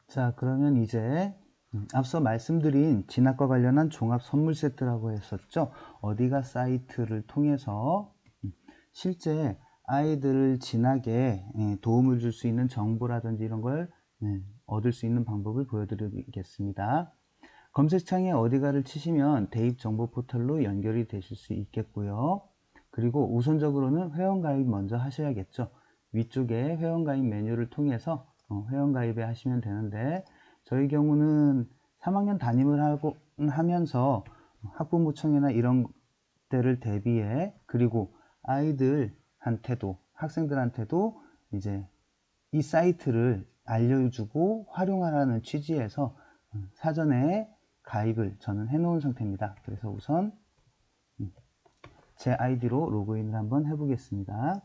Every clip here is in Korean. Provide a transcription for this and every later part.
자, 그러면 이제 앞서 말씀드린 진학과 관련한 종합 선물 세트라고 했었죠. 어디가 사이트를 통해서 실제 아이들을 진학에 도움을 줄 수 있는 정보라든지 이런 걸 얻을 수 있는 방법을 보여드리겠습니다. 검색창에 어디가를 치시면 대입 정보 포털로 연결이 되실 수 있겠고요. 그리고 우선적으로는 회원가입 먼저 하셔야겠죠. 위쪽에 회원가입 메뉴를 통해서 회원가입에 하시면 되는데, 저희 경우는 3학년 담임을 하면서 학부모청이나 이런 때를 대비해, 그리고 아이들한테도 학생들한테도 이제 이 사이트를 알려주고 활용하라는 취지에서 사전에 가입을 저는 해놓은 상태입니다. 그래서 우선 제 아이디로 로그인을 한번 해보겠습니다.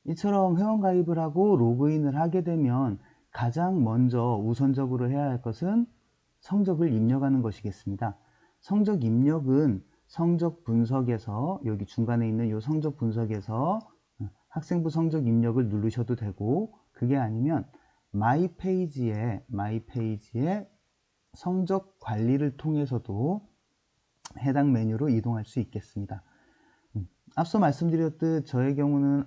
이처럼 회원 가입을 하고 로그인을 하게 되면 가장 먼저 우선적으로 해야 할 것은 성적을 입력하는 것이겠습니다. 성적 입력은 성적 분석에서, 여기 중간에 있는 이 성적 분석에서 학생부 성적 입력을 누르셔도 되고, 그게 아니면 마이 페이지에 성적 관리를 통해서도 해당 메뉴로 이동할 수 있겠습니다. 앞서 말씀드렸듯 저의 경우는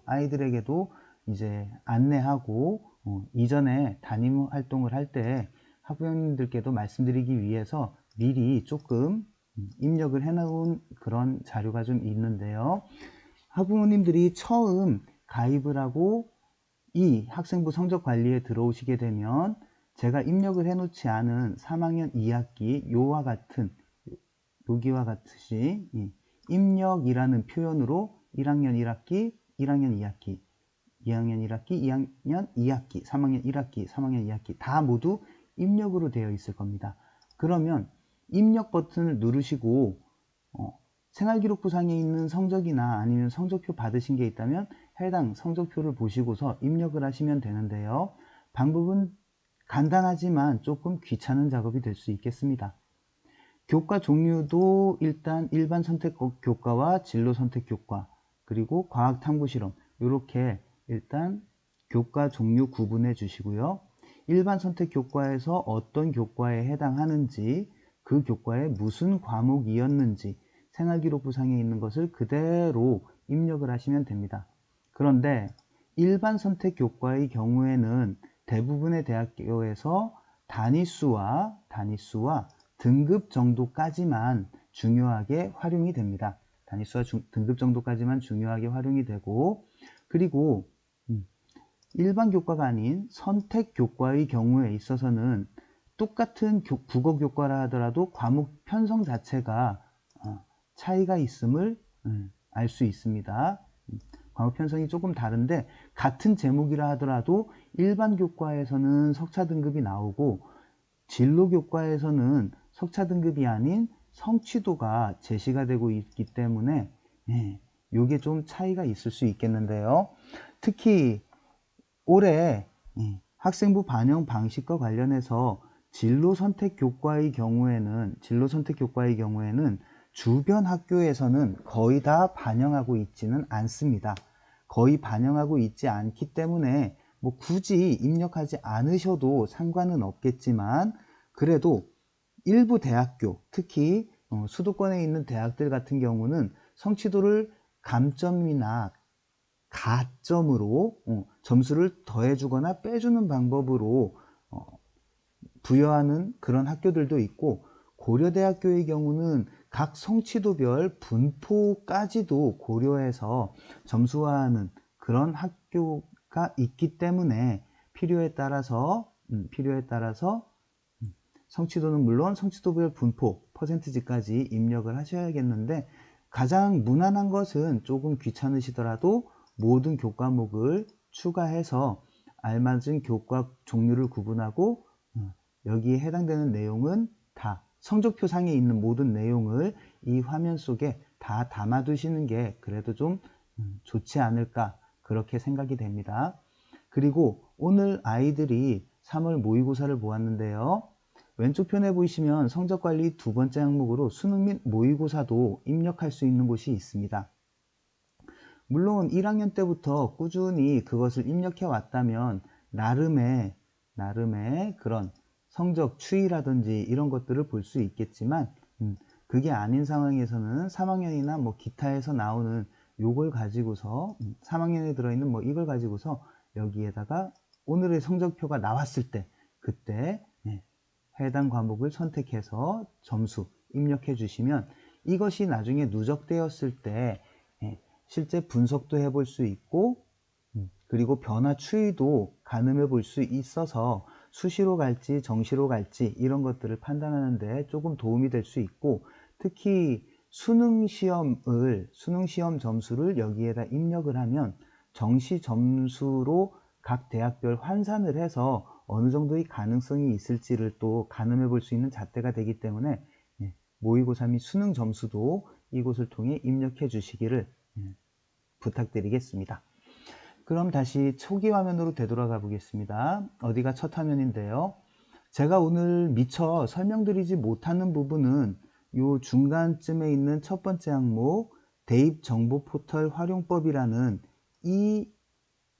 아이들에게도 이제 안내하고 이전에 담임 활동을 할 때 학부모님들께도 말씀드리기 위해서 미리 조금 입력을 해놓은 그런 자료가 좀 있는데요. 학부모님들이 처음 가입을 하고 이 학생부 성적 관리에 들어오시게 되면 제가 입력을 해놓지 않은 3학년 2학기 여기와 같이 입력이라는 표현으로 1학년 1학기, 1학년 2학기, 2학년 1학기, 2학년 2학기, 3학년 1학기, 3학년 2학기 다 모두 입력으로 되어 있을 겁니다. 그러면 입력 버튼을 누르시고 생활기록부상에 있는 성적이나 아니면 성적표 받으신 게 있다면 해당 성적표를 보시고서 입력을 하시면 되는데요. 방법은 간단하지만 조금 귀찮은 작업이 될 수 있겠습니다. 교과 종류도 일단 일반 선택 교과와 진로 선택 교과, 그리고 과학 탐구 실험, 이렇게 일단 교과 종류 구분해 주시고요. 일반 선택 교과에서 어떤 교과에 해당하는지, 그 교과에 무슨 과목이었는지 생활기록부상에 있는 것을 그대로 입력을 하시면 됩니다. 그런데 일반 선택 교과의 경우에는 대부분의 대학교에서 단위수와 등급 정도까지만 중요하게 활용이 됩니다. 단위수와 등급 정도까지만 중요하게 활용이 되고, 그리고 일반 교과가 아닌 선택 교과의 경우에 있어서는 똑같은 국어 교과라 하더라도 과목 편성 자체가 차이가 있음을 알 수 있습니다. 과목 편성이 조금 다른데, 같은 제목이라 하더라도 일반 교과에서는 석차 등급이 나오고 진로 교과에서는 석차 등급이 아닌 성취도가 제시가 되고 있기 때문에 이게 좀 차이가 있을 수 있겠는데요. 특히 올해 학생부 반영 방식과 관련해서 진로 선택 교과의 경우에는 주변 학교에서는 거의 다 반영하고 있지는 않습니다. 거의 반영하고 있지 않기 때문에 뭐 굳이 입력하지 않으셔도 상관은 없겠지만, 그래도 일부 대학교, 특히 수도권에 있는 대학들 같은 경우는 성취도를 감점이나 가점으로 점수를 더해주거나 빼주는 방법으로 부여하는 그런 학교들도 있고, 고려대학교의 경우는 각 성취도별 분포까지도 고려해서 점수화하는 그런 학교가 있기 때문에 필요에 따라서 성취도는 물론 성취도별 분포 퍼센티지까지 입력을 하셔야겠는데, 가장 무난한 것은 조금 귀찮으시더라도 모든 교과목을 추가해서 알맞은 교과 종류를 구분하고 여기에 해당되는 내용은 다 성적표 상에 있는 모든 내용을 이 화면 속에 다 담아 두시는 게 그래도 좀 좋지 않을까, 그렇게 생각이 됩니다. 그리고 오늘 아이들이 3월 모의고사를 보았는데요. 왼쪽 편에 보시면 성적관리 두 번째 항목으로 수능 및 모의고사도 입력할 수 있는 곳이 있습니다. 물론 1학년 때부터 꾸준히 그것을 입력해 왔다면 나름의 그런 성적 추이라든지 이런 것들을 볼 수 있겠지만 그게 아닌 상황에서는 3학년이나 뭐 기타에서 나오는 요걸 가지고서 3학년에 들어있는 뭐 이걸 가지고서 여기에다가 오늘의 성적표가 나왔을 때 그때 해당 과목을 선택해서 점수 입력해 주시면 이것이 나중에 누적되었을 때 실제 분석도 해볼 수 있고 그리고 변화 추이도 가늠해 볼 수 있어서 수시로 갈지 정시로 갈지 이런 것들을 판단하는 데 조금 도움이 될 수 있고 특히 수능 시험 점수를 여기에다 입력을 하면 정시 점수로 각 대학별 환산을 해서 어느 정도의 가능성이 있을지를 또 가늠해 볼 수 있는 잣대가 되기 때문에 모의고사 및 수능 점수도 이곳을 통해 입력해 주시기를 부탁드리겠습니다. 그럼 다시 초기 화면으로 되돌아가 보겠습니다. 어디가 첫 화면인데요. 제가 오늘 미처 설명드리지 못하는 부분은 요 중간쯤에 있는 첫 번째 항목 대입 정보 포털 활용법이라는 이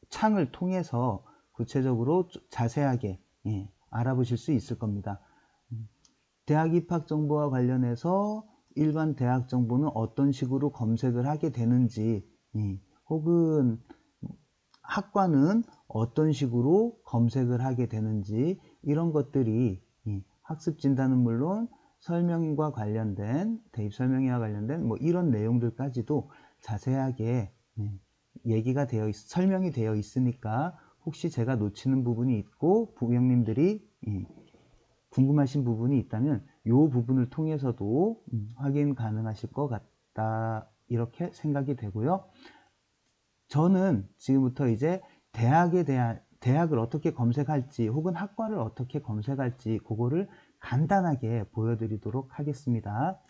창을 통해서 구체적으로 자세하게 알아보실 수 있을 겁니다. 대학 입학 정보와 관련해서 일반 대학 정보는 어떤 식으로 검색을 하게 되는지 혹은 학과는 어떤 식으로 검색을 하게 되는지 이런 것들이 학습 진단은 물론 설명과 관련된 대입 설명회와 관련된 뭐 이런 내용들까지도 자세하게 얘기가 설명이 되어 있으니까 혹시 제가 놓치는 부분이 있고 부형님들이 궁금하신 부분이 있다면 이 부분을 통해서도 확인 가능하실 것 같다 이렇게 생각이 되고요. 저는 지금부터 이제 대학을 어떻게 검색할지 혹은 학과를 어떻게 검색할지 그거를 간단하게 보여드리도록 하겠습니다.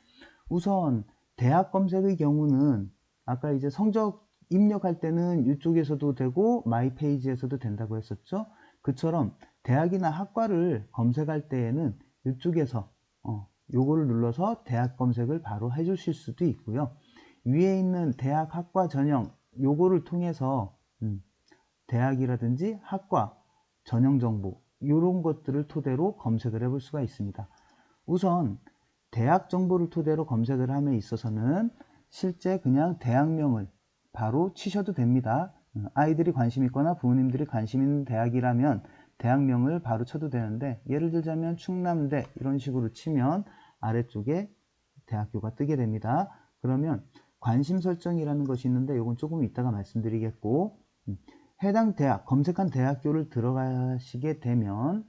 우선 대학 검색의 경우는 아까 이제 성적 입력할 때는 이쪽에서도 되고 마이 페이지에서도 된다고 했었죠. 그처럼 대학이나 학과를 검색할 때에는 이쪽에서 요거를 눌러서 대학 검색을 바로 해 주실 수도 있고요. 위에 있는 대학 학과 전형 요거를 통해서 대학이라든지 학과 전형 정보 이런 것들을 토대로 검색을 해볼 수가 있습니다. 우선 대학 정보를 토대로 검색을 함에 있어서는 실제 그냥 대학명을 바로 치셔도 됩니다. 아이들이 관심 있거나 부모님들이 관심 있는 대학이라면 대학명을 바로 쳐도 되는데 예를 들자면 충남대 이런 식으로 치면 아래쪽에 대학교가 뜨게 됩니다. 그러면 관심 설정이라는 것이 있는데 이건 조금 이따가 말씀드리겠고 해당 대학, 검색한 대학교를 들어가시게 되면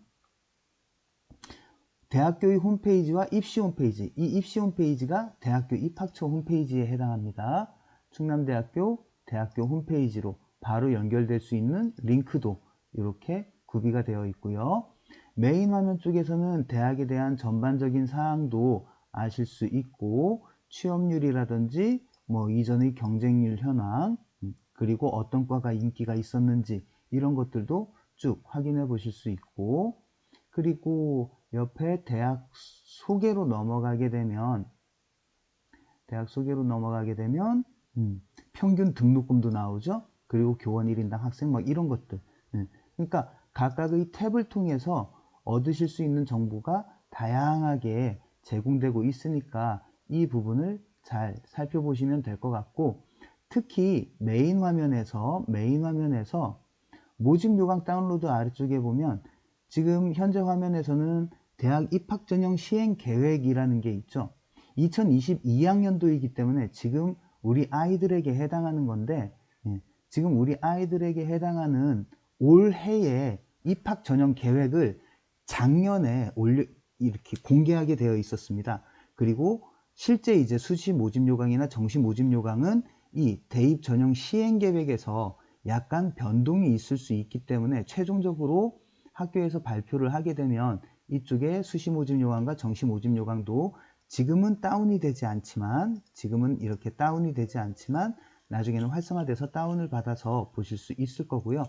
대학교의 홈페이지와 입시 홈페이지, 이 입시 홈페이지가 대학교 입학처 홈페이지에 해당합니다. 충남대학교 대학교 홈페이지로 바로 연결될 수 있는 링크도 이렇게 구비가 되어 있고요. 메인 화면 쪽에서는 대학에 대한 전반적인 사항도 아실 수 있고 취업률이라든지 뭐 이전의 경쟁률 현황 그리고 어떤 과가 인기가 있었는지 이런 것들도 쭉 확인해 보실 수 있고 그리고 옆에 대학 소개로 넘어가게 되면 평균 등록금도 나오죠. 그리고 교원 1인당 학생 막 이런 것들. 그러니까 각각의 탭을 통해서 얻으실 수 있는 정보가 다양하게 제공되고 있으니까 이 부분을 잘 살펴보시면 될 것 같고 특히 메인 화면에서 모집 요강 다운로드 아래쪽에 보면 지금 현재 화면에서는 대학 입학 전형 시행 계획이라는 게 있죠. 2022학년도이기 때문에 지금 우리 아이들에게 해당하는 건데 지금 우리 아이들에게 해당하는 올해의 입학 전형 계획을 작년에 이렇게 공개하게 되어 있었습니다. 그리고 실제 이제 수시 모집 요강이나 정시 모집 요강은 이 대입 전형 시행 계획에서 약간 변동이 있을 수 있기 때문에 최종적으로 학교에서 발표를 하게 되면 이쪽에 수시 모집 요강과 정시 모집 요강도 지금은 이렇게 다운이 되지 않지만 나중에는 활성화돼서 다운을 받아서 보실 수 있을 거고요.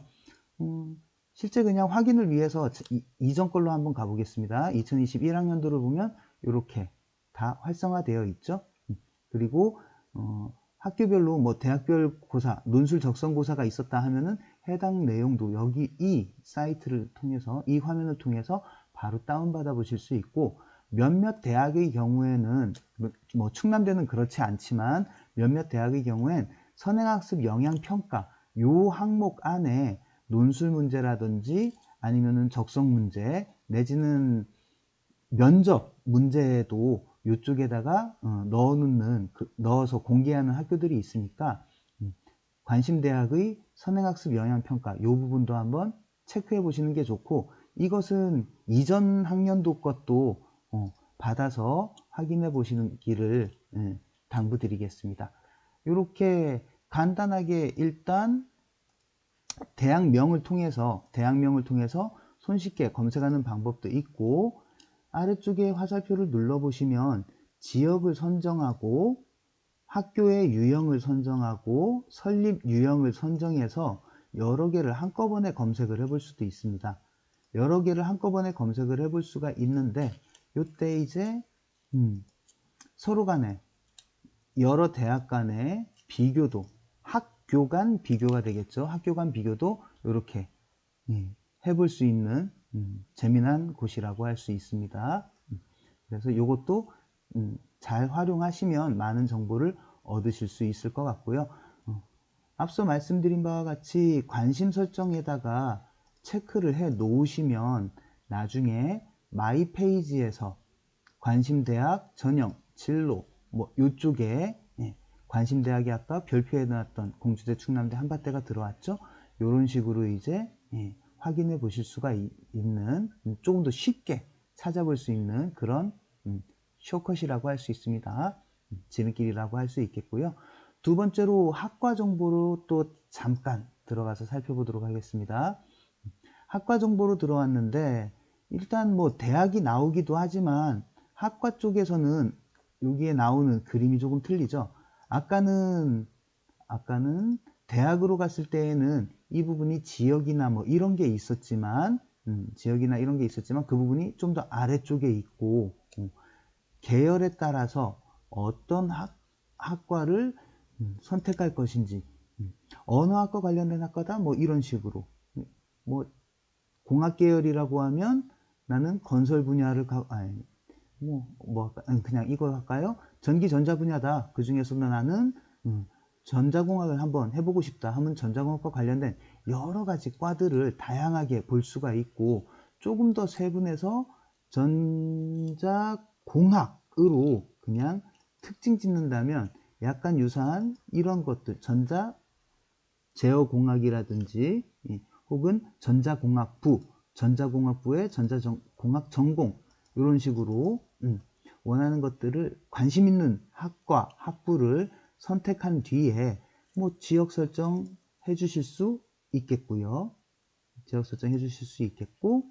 실제 그냥 확인을 위해서 이전 걸로 한번 가보겠습니다. 2021학년도를 보면 이렇게 다 활성화되어 있죠. 그리고 학교별로 뭐 대학별 고사, 논술 적성고사가 있었다 하면은 해당 내용도 여기 이 사이트를 통해서, 이 화면을 통해서 바로 다운받아 보실 수 있고, 몇몇 대학의 경우에는, 뭐 충남대는 그렇지 않지만 몇몇 대학의 경우엔 선행학습 영향평가 요 항목 안에 논술 문제라든지 아니면은 적성 문제 내지는 면접 문제도 이쪽에다가 넣어서 공개하는 학교들이 있으니까 관심대학의 선행학습 영향평가 이 부분도 한번 체크해 보시는 게 좋고, 이것은 이전 학년도 것도 받아서 확인해 보시는 길을 당부드리겠습니다. 이렇게 간단하게 일단 대학명을 통해서 손쉽게 검색하는 방법도 있고, 아래쪽에 화살표를 눌러보시면 지역을 선정하고 학교의 유형을 선정하고 설립 유형을 선정해서 여러 개를 한꺼번에 검색을 해볼 수도 있습니다. 여러 개를 한꺼번에 검색을 해볼 수가 있는데, 이때 이제 서로 간에, 여러 대학 간의 비교도, 학교 간 비교가 되겠죠. 학교 간 비교도 이렇게 해볼 수 있는 재미난 곳이라고 할 수 있습니다. 그래서 이것도 잘 활용하시면 많은 정보를 얻으실 수 있을 것 같고요. 앞서 말씀드린 바와 같이 관심 설정에다가 체크를 해 놓으시면 나중에 마이 페이지에서 관심대학 전형 진로 뭐 이쪽에 관심대학이 아까 별표해 놨던 공주대 충남대 한밭대가 들어왔죠. 이런 식으로 이제 확인해 보실 수가 있는, 조금 더 쉽게 찾아볼 수 있는 그런 쇼컷이라고 할 수 있습니다. 지름길이라고 할 수 있겠고요. 두 번째로 학과 정보로 또 잠깐 들어가서 살펴보도록 하겠습니다. 학과 정보로 들어왔는데, 일단 뭐 대학이 나오기도 하지만 학과 쪽에서는 여기에 나오는 그림이 조금 틀리죠. 아까는 대학으로 갔을 때에는 이 부분이 지역이나 뭐 이런 게 있었지만 그 부분이 좀 더 아래쪽에 있고, 계열에 따라서 어떤 학과를 선택할 것인지, 어느 학과 관련된 학과다 뭐 이런 식으로, 뭐 공학 계열이라고 하면 나는 건설 분야를 그냥 이거 할까요? 전기 전자 분야다. 그 중에서도 나는 전자공학을 한번 해보고 싶다 하면 전자공학과 관련된 여러 가지 과들을 다양하게 볼 수가 있고, 조금 더 세분해서 전자공학으로 그냥 특징 짓는다면 약간 유사한 이런 것들, 전자 제어공학이라든지 혹은 전자공학부의 전자공학 전공, 이런 식으로 원하는 것들을 관심 있는 학과, 학부를 선택한 뒤에 뭐 지역 설정 해주실 수 있겠고요. 지역 설정 해주실 수 있겠고,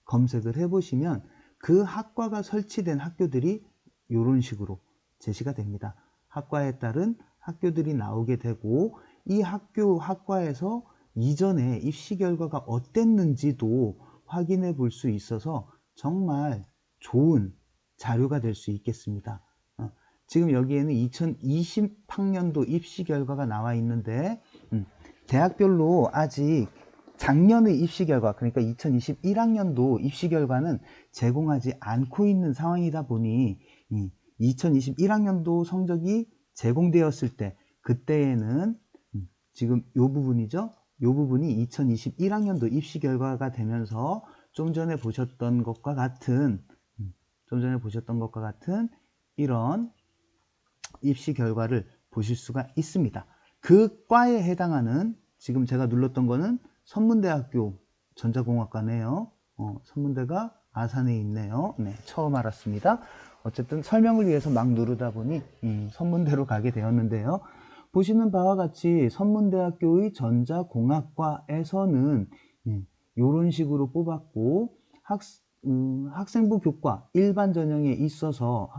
검색을 해보시면 그 학과가 설치된 학교들이 이런 식으로 제시가 됩니다. 학과에 따른 학교들이 나오게 되고, 이 학과에서 이전에 입시 결과가 어땠는지도 확인해 볼 수 있어서 정말 좋은 자료가 될 수 있겠습니다. 지금 여기에는 2020학년도 입시 결과가 나와 있는데, 대학별로 아직 작년의 입시 결과, 그러니까 2021학년도 입시 결과는 제공하지 않고 있는 상황이다 보니 2021학년도 성적이 제공되었을 때, 그때에는 지금 이 부분이죠. 이 부분이 2021학년도 입시 결과가 되면서 좀 전에 보셨던 것과 같은 이런 입시 결과를 보실 수가 있습니다. 그 과에 해당하는, 지금 제가 눌렀던 거는 선문대학교 전자공학과네요. 선문대가 아산에 있네요. 네, 처음 알았습니다. 어쨌든 설명을 위해서 막 누르다 보니 선문대로 가게 되었는데요. 보시는 바와 같이 선문대학교의 전자공학과에서는 이런 식으로 뽑았고, 학생부 교과 일반 전형에 있어서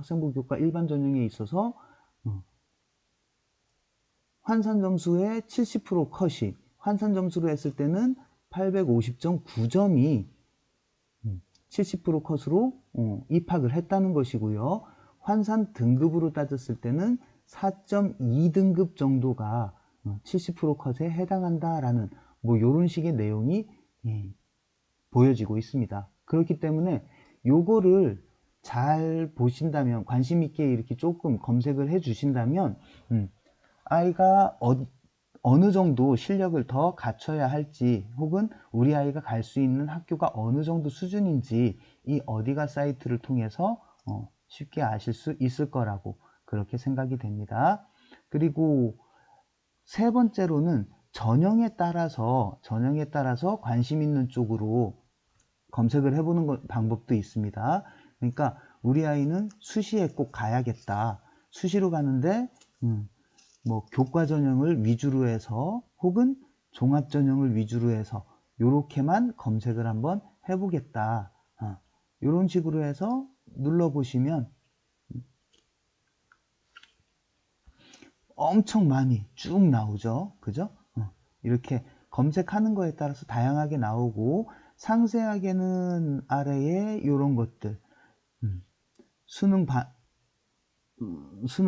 환산 점수의 70% 컷이, 환산 점수로 했을 때는 850.9점이 70% 컷으로 입학을 했다는 것이고요. 환산 등급으로 따졌을 때는 4.2등급 정도가 70% 컷에 해당한다라는 뭐 이런 식의 내용이 보여지고 있습니다. 그렇기 때문에 요거를 잘 보신다면, 관심 있게 이렇게 조금 검색을 해 주신다면 아이가 어느 정도 실력을 더 갖춰야 할지, 혹은 우리 아이가 갈 수 있는 학교가 어느 정도 수준인지 이 어디가 사이트를 통해서 쉽게 아실 수 있을 거라고 그렇게 생각이 됩니다. 그리고 세 번째로는 전형에 따라서 관심 있는 쪽으로 검색을 해보는 방법도 있습니다. 그러니까 우리 아이는 수시에 꼭 가야겠다. 수시로 가는데 뭐 교과 전형을 위주로 해서, 혹은 종합 전형을 위주로 해서 요렇게만 검색을 한번 해보겠다. 이런 식으로 해서 눌러보시면 엄청 많이 쭉 나오죠. 그죠? 이렇게 검색하는 거에 따라서 다양하게 나오고, 상세하게는 아래에 이런 것들, 수능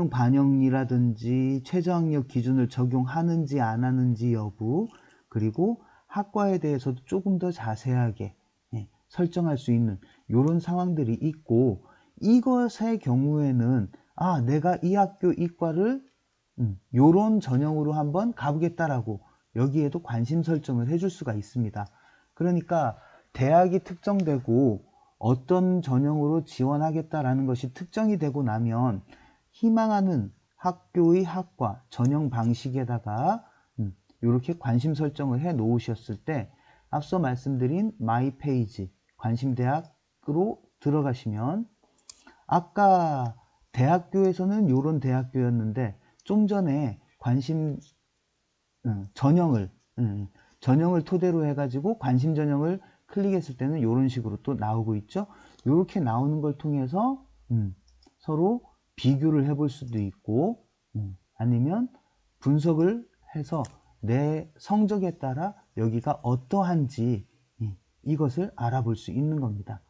반영이라든지 최저학력 기준을 적용하는지 안 하는지 여부, 그리고 학과에 대해서도 조금 더 자세하게 설정할 수 있는 이런 상황들이 있고, 이것의 경우에는 내가 이 학교 이과를 요런 전형으로 한번 가보겠다라고 여기에도 관심 설정을 해줄 수가 있습니다. 그러니까 대학이 특정되고 어떤 전형으로 지원하겠다라는 것이 특정이 되고 나면 희망하는 학교의 학과 전형 방식에다가 이렇게 관심 설정을 해 놓으셨을 때, 앞서 말씀드린 마이 페이지 관심대학으로 들어가시면, 아까 대학교에서는 이런 대학교였는데 좀 전에 관심 전형을 토대로 해가지고 관심 전형을 클릭했을 때는 이런 식으로 또 나오고 있죠. 이렇게 나오는 걸 통해서 서로 비교를 해볼 수도 있고, 아니면 분석을 해서 내 성적에 따라 여기가 어떠한지 이것을 알아볼 수 있는 겁니다.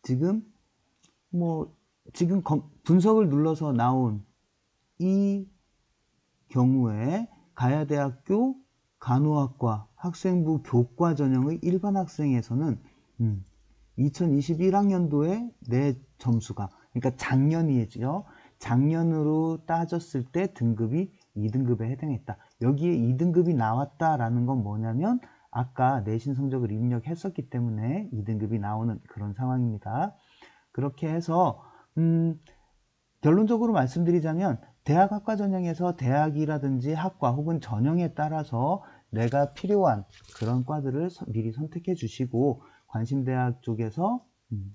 지금 분석을 눌러서 나온 이 경우에 가야대학교 간호학과 학생부 교과 전형의 일반 학생에서는 2021학년도에 내 점수가, 그러니까 작년이죠. 작년으로 따졌을 때 등급이 2등급에 해당했다. 여기에 2등급이 나왔다라는 건 뭐냐면 아까 내신 성적을 입력했었기 때문에 2등급이 나오는 그런 상황입니다. 그렇게 해서 결론적으로 말씀드리자면, 대학 학과 전형에서 대학이라든지 학과 혹은 전형에 따라서 내가 필요한 그런 과들을 미리 선택해 주시고, 관심대학 쪽에서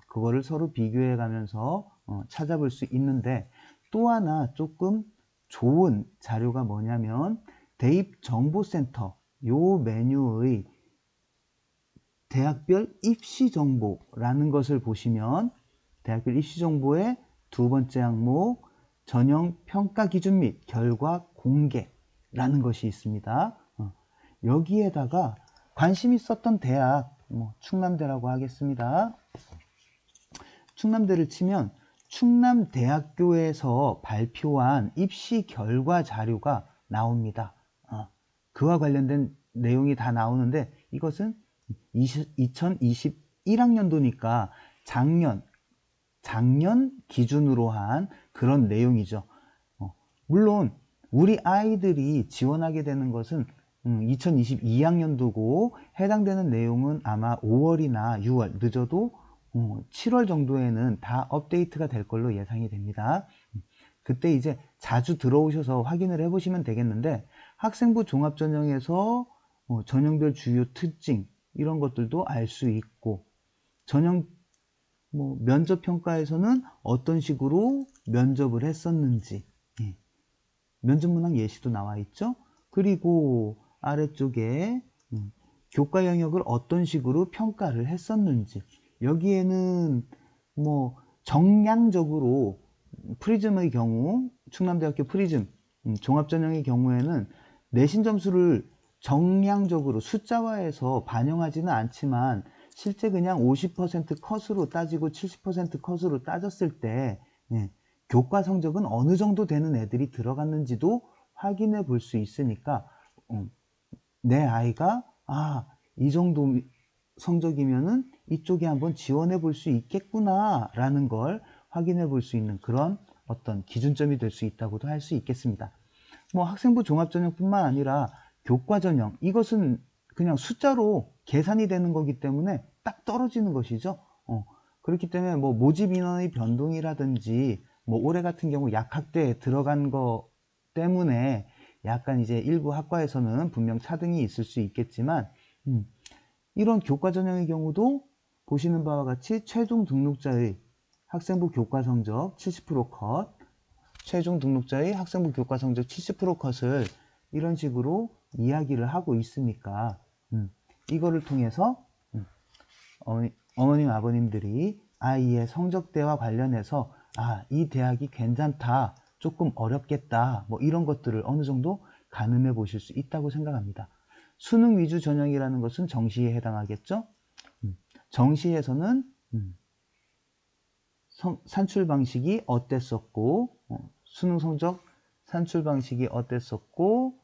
그거를 서로 비교해 가면서 찾아볼 수 있는데, 또 하나 조금 좋은 자료가 뭐냐면 대입정보센터 요 메뉴의 대학별 입시정보라는 것을 보시면, 대학별 입시정보의 두 번째 항목 전형 평가 기준 및 결과 공개라는 것이 있습니다. 여기에다가 관심 있었던 대학, 충남대라고 하겠습니다. 충남대를 치면 충남대학교에서 발표한 입시 결과 자료가 나옵니다. 그와 관련된 내용이 다 나오는데, 이것은 2021학년도니까 작년 기준으로 한 그런 내용이죠. 물론 우리 아이들이 지원하게 되는 것은 2022학년도고 해당되는 내용은 아마 5월이나 6월, 늦어도 7월 정도에는 다 업데이트가 될 걸로 예상이 됩니다. 그때 이제 자주 들어오셔서 확인을 해보시면 되겠는데, 학생부 종합전형에서 전형별 주요 특징 이런 것들도 알 수 있고, 전형 면접평가에서는 어떤 식으로 면접을 했었는지, 면접 문항 예시도 나와 있죠. 그리고 아래쪽에 교과 영역을 어떤 식으로 평가를 했었는지, 여기에는 정량적으로 프리즘의 경우, 충남대학교 프리즘 종합전형의 경우에는 내신 점수를 정량적으로 숫자화해서 반영하지는 않지만, 실제 그냥 50% 컷으로 따지고 70% 컷으로 따졌을 때 교과 성적은 어느 정도 되는 애들이 들어갔는지도 확인해 볼 수 있으니까 내 아이가 이 정도 성적이면은 이쪽에 한번 지원해 볼 수 있겠구나 라는 걸 확인해 볼 수 있는 그런 어떤 기준점이 될 수 있다고도 할 수 있겠습니다. 뭐 학생부 종합전형뿐만 아니라 교과전형, 이것은 그냥 숫자로 계산이 되는 거기 때문에 딱 떨어지는 것이죠. 그렇기 때문에 뭐 모집 인원의 변동이라든지 뭐 올해 같은 경우 약학대에 들어간 거 때문에 약간 이제 일부 학과에서는 분명 차등이 있을 수 있겠지만 이런 교과 전형의 경우도 보시는 바와 같이 최종 등록자의 학생부 교과 성적 70% 컷, 최종 등록자의 학생부 교과 성적 70% 컷을 이런 식으로 이야기를 하고 있으니까 이거를 통해서 어머님 아버님들이 아이의 성적대와 관련해서 이 대학이 괜찮다, 조금 어렵겠다, 뭐 이런 것들을 어느 정도 가늠해 보실 수 있다고 생각합니다. 수능 위주 전형이라는 것은 정시에 해당하겠죠. 정시에서는 산출 방식이 어땠었고, 수능 성적 산출 방식이 어땠었고,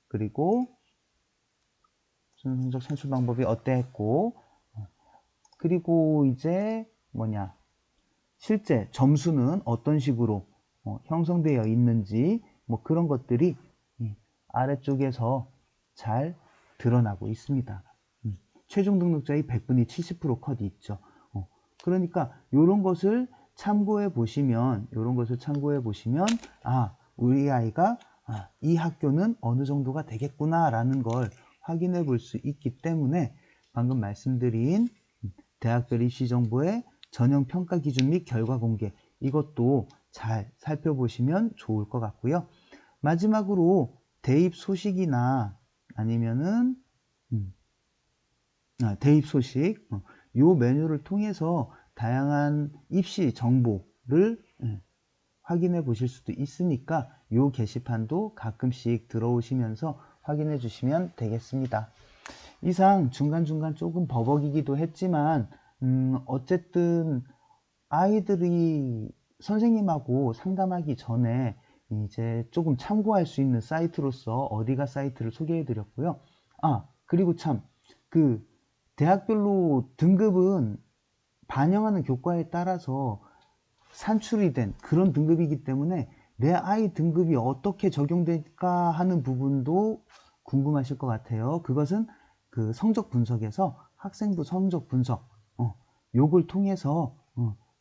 그리고 수능 성적 산출 방법이 어땠고, 그리고 이제 실제 점수는 어떤 식으로 형성되어 있는지 뭐 그런 것들이 아래쪽에서 잘 드러나고 있습니다. 최종 등록자의 100분위 70% 컷이 있죠. 그러니까 이런 것을 참고해 보시면 우리 아이가 이 학교는 어느 정도가 되겠구나 라는 걸 확인해 볼 수 있기 때문에 방금 말씀드린 대학별 입시정보의 전형 평가 기준 및 결과 공개, 이것도 잘 살펴보시면 좋을 것 같고요. 마지막으로 대입 소식이나 아니면은 대입 소식, 요 메뉴를 통해서 다양한 입시 정보를 확인해 보실 수도 있으니까 요 게시판도 가끔씩 들어오시면서 확인해 주시면 되겠습니다. 이상 중간중간 조금 버벅이기도 했지만 어쨌든 아이들이 선생님하고 상담하기 전에 이제 조금 참고할 수 있는 사이트로서 어디가 사이트를 소개해 드렸고요. 그리고 참 그 대학별로 등급은 반영하는 교과에 따라서 산출이 된 그런 등급이기 때문에 내 아이 등급이 어떻게 적용될까 하는 부분도 궁금하실 것 같아요. 그것은 그 성적 분석에서 학생부 성적 분석 요걸 통해서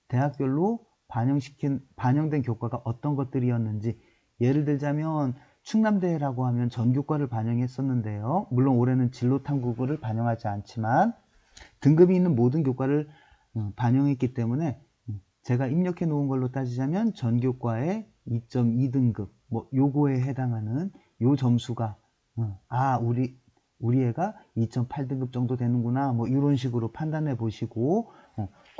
대학별로 반영된 교과가 어떤 것들이었는지, 예를 들자면 충남대라고 하면 전교과를 반영했었는데요. 물론 올해는 진로탐구를 반영하지 않지만 등급이 있는 모든 교과를 반영했기 때문에 제가 입력해 놓은 걸로 따지자면 전교과의 2.2등급 뭐 요거에 해당하는 요 점수가 우리 애가 2.8등급 정도 되는구나, 뭐 이런 식으로 판단해 보시고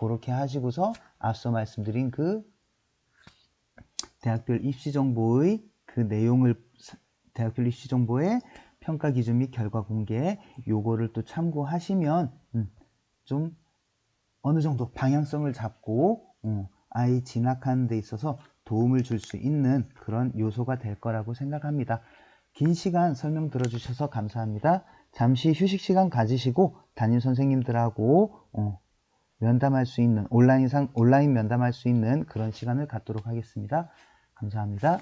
그렇게 하시고서 앞서 말씀드린 그 대학별 입시정보의 그 내용을, 대학별 입시정보의 평가 기준 및 결과 공개, 요거를 또 참고하시면 좀 어느 정도 방향성을 잡고 아이 진학하는 데 있어서 도움을 줄 수 있는 그런 요소가 될 거라고 생각합니다. 긴 시간 설명 들어주셔서 감사합니다. 잠시 휴식 시간 가지시고 담임 선생님들하고 면담할 수 있는 온라인 면담할 수 있는 그런 시간을 갖도록 하겠습니다. 감사합니다.